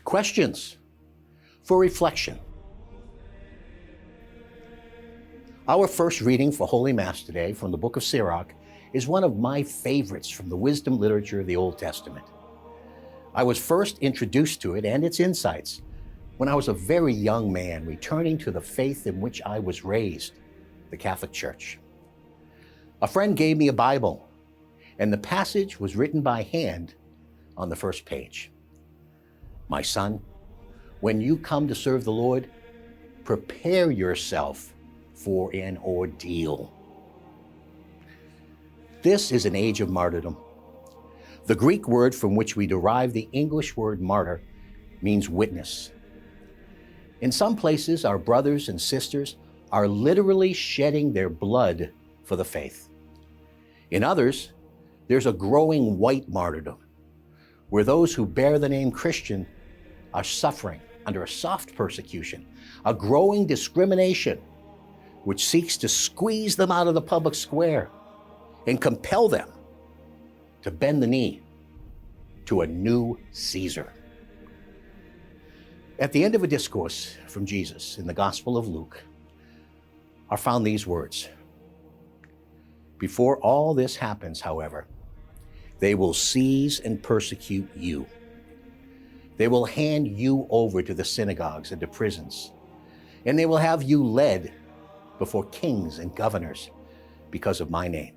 Questions for reflection. Our first reading for Holy Mass today from the book of Sirach is one of my favorites from the wisdom literature of the Old Testament. I was first introduced to it and its insights when I was a very young man returning to the faith in which I was raised, the Catholic Church. A friend gave me a Bible, and the passage was written by hand on the first page. My son, when you come to serve the Lord, prepare yourself for an ordeal. This is an age of martyrdom. The Greek word from which we derive the English word martyr means witness. In some places, our brothers and sisters are literally shedding their blood for the faith. In others, there's a growing white martyrdom, where those who bear the name Christian are suffering under a soft persecution, a growing discrimination which seeks to squeeze them out of the public square and compel them to bend the knee to a new Caesar. At the end of a discourse from Jesus in the Gospel of Luke are found these words. Before all this happens, however, they will seize and persecute you. They will hand you over to the synagogues and to prisons, and they will have you led before kings and governors because of my name.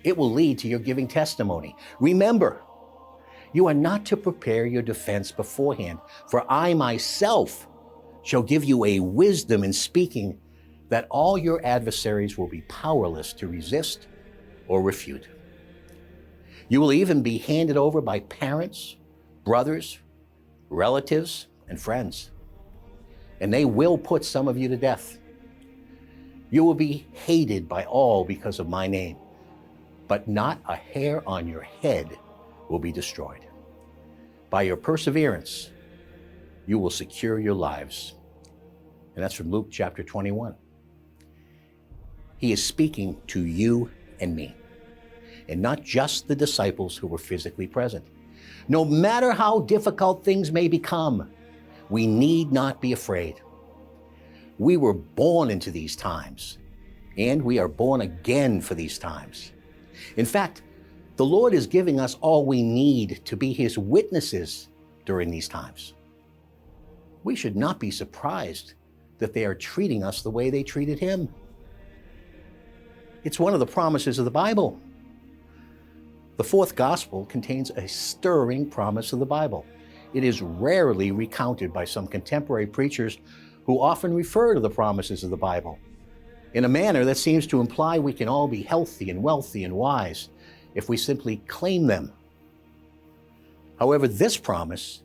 It will lead to your giving testimony. Remember, you are not to prepare your defense beforehand, for I myself shall give you a wisdom in speaking that all your adversaries will be powerless to resist or refute. You will even be handed over by parents, brothers, relatives, and friends, and they will put some of you to death. You will be hated by all because of my name, but not a hair on your head will be destroyed. By your perseverance, you will secure your lives. And that's from Luke chapter 21. He is speaking to you and me, and not just the disciples who were physically present. No matter how difficult things may become, we need not be afraid. We were born into these times, and we are born again for these times. In fact, the Lord is giving us all we need to be His witnesses during these times. We should not be surprised that they are treating us the way they treated Him. It's one of the promises of the Bible. The fourth gospel contains a stirring promise of the Bible. It is rarely recounted by some contemporary preachers who often refer to the promises of the Bible in a manner that seems to imply we can all be healthy and wealthy and wise if we simply claim them. However, this promise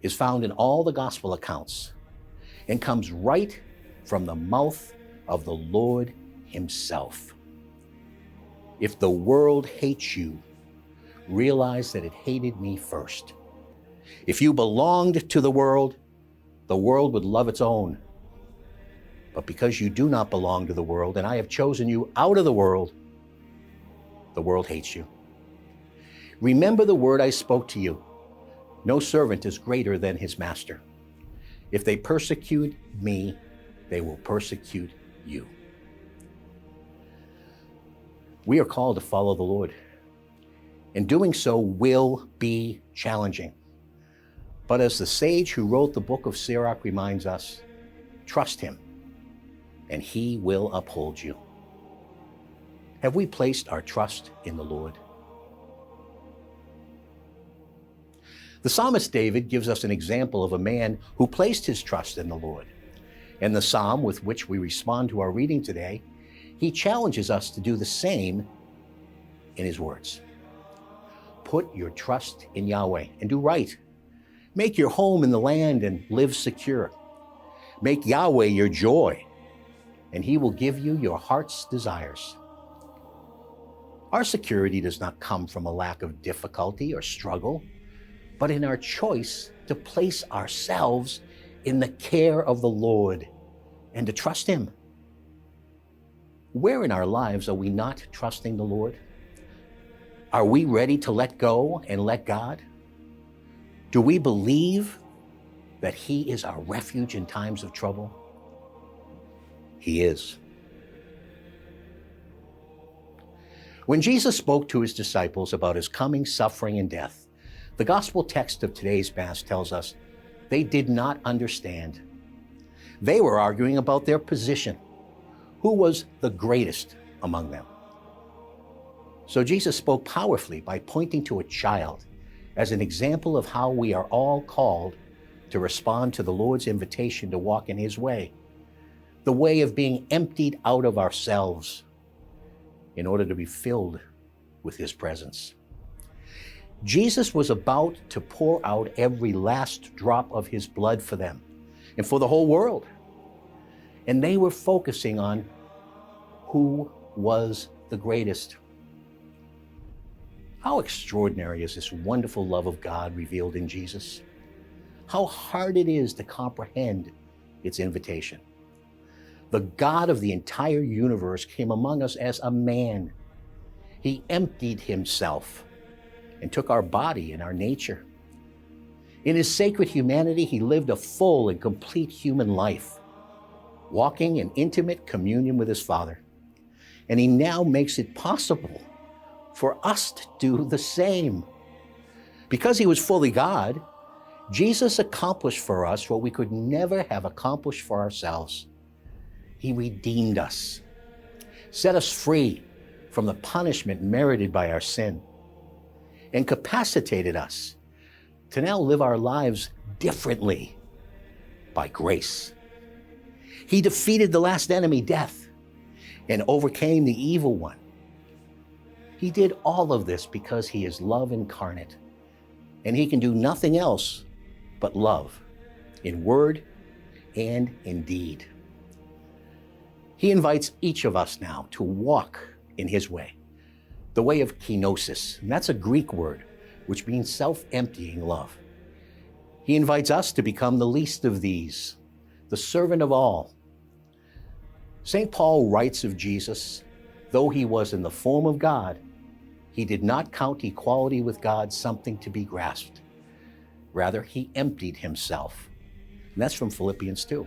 is found in all the gospel accounts and comes right from the mouth of the Lord Himself. If the world hates you, realize that it hated me first. If you belonged to the world would love its own. But because you do not belong to the world, and I have chosen you out of the world hates you. Remember the word I spoke to you. No servant is greater than his master. If they persecute me, they will persecute you. We are called to follow the Lord, and doing so will be challenging. But as the sage who wrote the book of Sirach reminds us, trust Him, and He will uphold you. Have we placed our trust in the Lord? The psalmist David gives us an example of a man who placed his trust in the Lord. In the psalm with which we respond to our reading today, he challenges us to do the same in his words. Put your trust in Yahweh and do right. Make your home in the land and live secure. Make Yahweh your joy, and He will give you your heart's desires. Our security does not come from a lack of difficulty or struggle, but in our choice to place ourselves in the care of the Lord and to trust Him. Where in our lives are we not trusting the Lord? Are we ready to let go and let God? Do we believe that he is our refuge in times of trouble? He is. When Jesus spoke to his disciples about his coming suffering and death, the gospel text of today's Mass tells us they did not understand. They were arguing about their position. Who was the greatest among them? So Jesus spoke powerfully by pointing to a child as an example of how we are all called to respond to the Lord's invitation to walk in his way, the way of being emptied out of ourselves in order to be filled with his presence. Jesus was about to pour out every last drop of his blood for them and for the whole world. And they were focusing on who was the greatest. How extraordinary is this wonderful love of God revealed in Jesus? How hard it is to comprehend its invitation. The God of the entire universe came among us as a man. He emptied himself and took our body and our nature. In his sacred humanity, he lived a full and complete human life, walking in intimate communion with his Father. And he now makes it possible for us to do the same. Because he was fully God, Jesus accomplished for us what we could never have accomplished for ourselves. He redeemed us, set us free from the punishment merited by our sin, and capacitated us to now live our lives differently by grace. He defeated the last enemy, death, and overcame the evil one. He did all of this because he is love incarnate, and he can do nothing else but love in word and in deed. He invites each of us now to walk in his way, the way of kenosis, and that's a Greek word which means self-emptying love. He invites us to become the least of these, the servant of all. St. Paul writes of Jesus, though he was in the form of God, he did not count equality with God something to be grasped. Rather, he emptied himself. And that's from Philippians 2.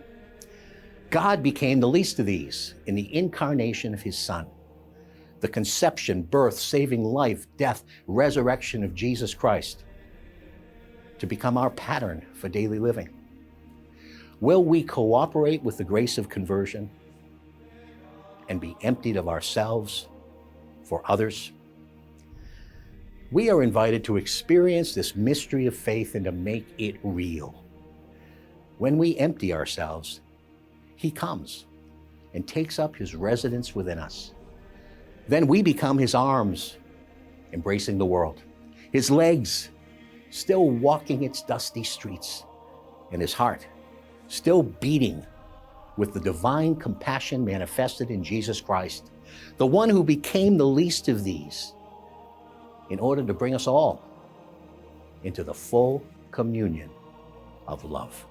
God became the least of these in the incarnation of his Son. The conception, birth, saving life, death, resurrection of Jesus Christ to become our pattern for daily living. Will we cooperate with the grace of conversion and be emptied of ourselves for others? We are invited to experience this mystery of faith and to make it real. When we empty ourselves, he comes and takes up his residence within us. Then we become his arms, embracing the world, his legs, still walking its dusty streets, and his heart, still beating with the divine compassion manifested in Jesus Christ, the one who became the least of these, in order to bring us all into the full communion of love.